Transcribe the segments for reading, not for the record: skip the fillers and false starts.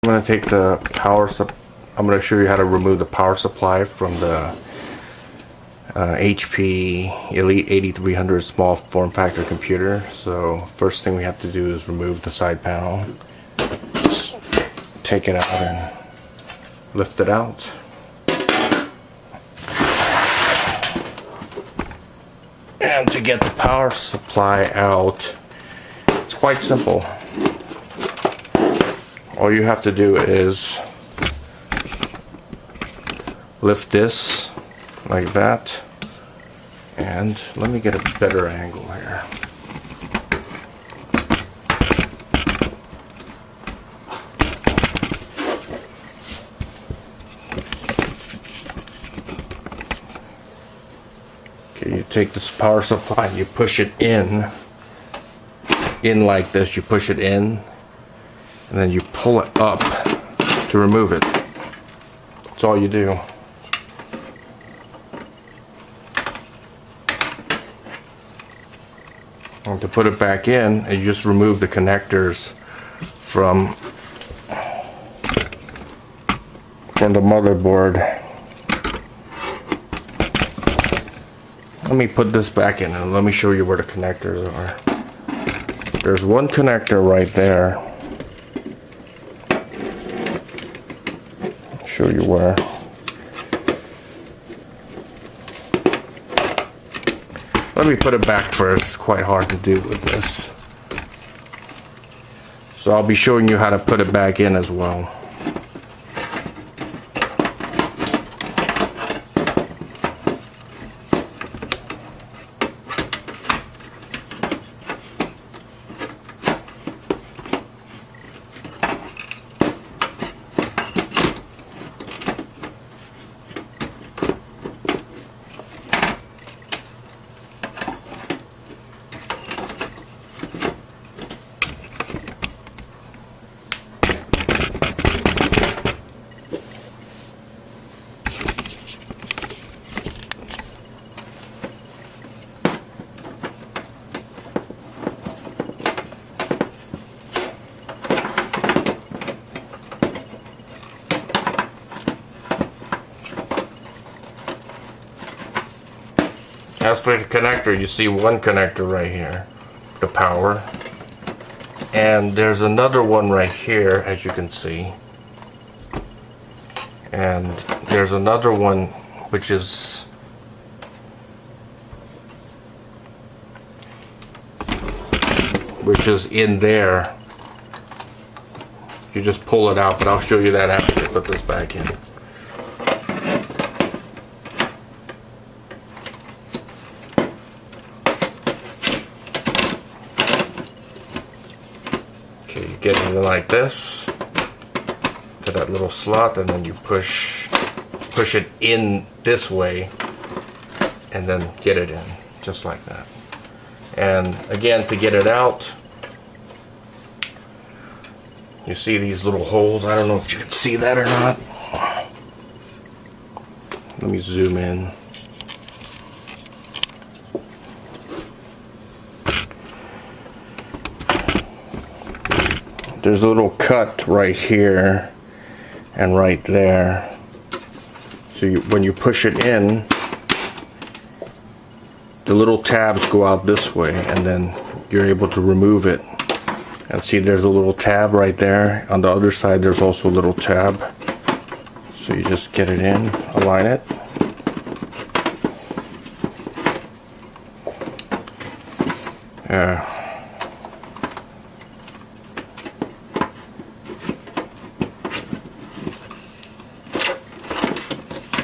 I'm going to take the I'm going to show you how to remove the power supply from the HP Elite 8300 small form factor computer. So first thing we have to do is remove the side panel. Just take it out and lift it out. And to get the power supply out, it's quite simple. All you have to do is lift this like that, and let me get a better angle here. Okay, you take this power supply and you push it in like this. You push it in and then you pull it up to remove it. That's all you do. And to put it back in, you just remove the connectors from the motherboard. Let me put this back in and let me show you where the connectors are. There's one connector right there. I'll show you where. Let me put it back first. It's quite hard to do with this. So I'll be showing you how to put it back in as well. As for the connector, you see one connector right here, the power, and there's another one right here, as you can see, and there's another one which is in there. You just pull it out, but I'll show you that after I put this back in. Okay, you get it like this to that little slot, and then you push it in this way, and then get it in just like that. And again, to get it out, you see these little holes. I don't know if you can see that or not. Let me zoom in. There's a little cut right here and right there. So when you push it in, the little tabs go out this way, and then you're able to remove it. And see, there's a little tab right there. On the other side, there's also a little tab. So you just get it in, align it.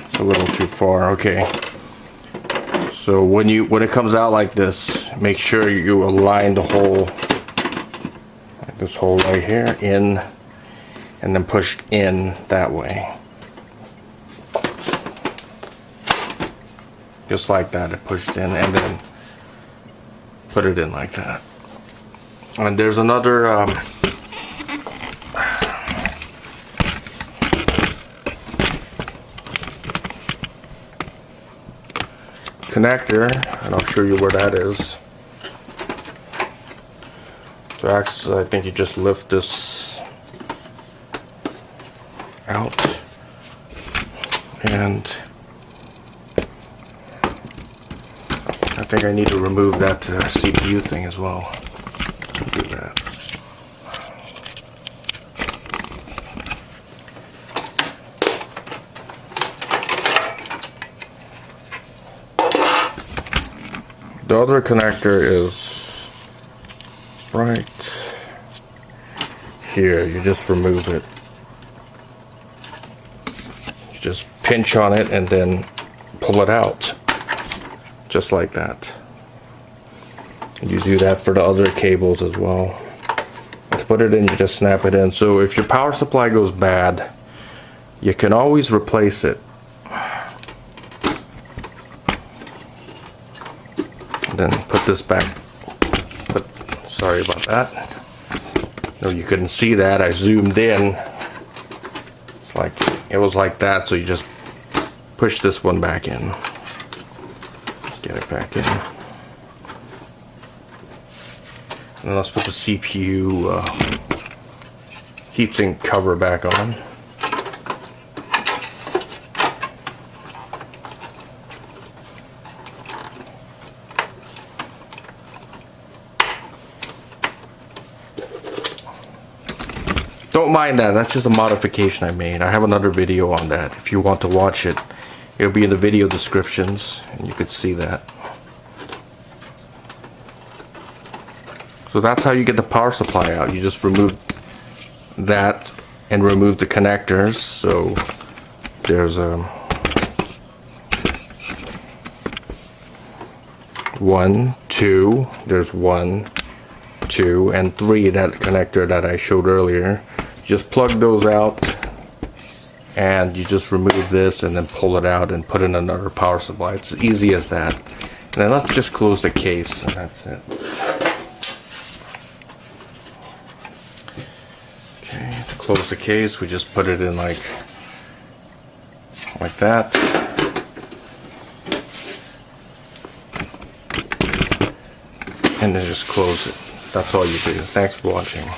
It's a little too far. Okay. So when it comes out like this, make sure you align the hole, like this hole right here, in, and then push in that way. Just like that, it pushed in, and then put it in like that. And there's another connector, and I'll show you where that is. So actually, I think you just lift this out. And I think I need to remove that CPU thing as well. Do that. The other connector is right here. You just remove it. You just pinch on it and then pull it out. Just like that. And you do that for the other cables as well. To put it in, you just snap it in. So if your power supply goes bad, you can always replace it. Then put this back. Sorry about that. No, you couldn't see that. I zoomed in. It's like it was like that. So you just push this one back in. Get it back in. And let's put the CPU heatsink cover back on. Don't mind that, that's just a modification I made. I have another video on that. If you want to watch it, it'll be in the video descriptions and you could see that. So that's how you get the power supply out. You just remove that and remove the connectors. So there's a 1, 2, there's 1, 2, and 3, that connector that I showed earlier. Just plug those out and you just remove this and then pull it out and put in another power supply. It's as easy as that. And then let's just close the case and that's it. Okay, to close the case we just put it in like that. And then just close it. That's all you do. Thanks for watching.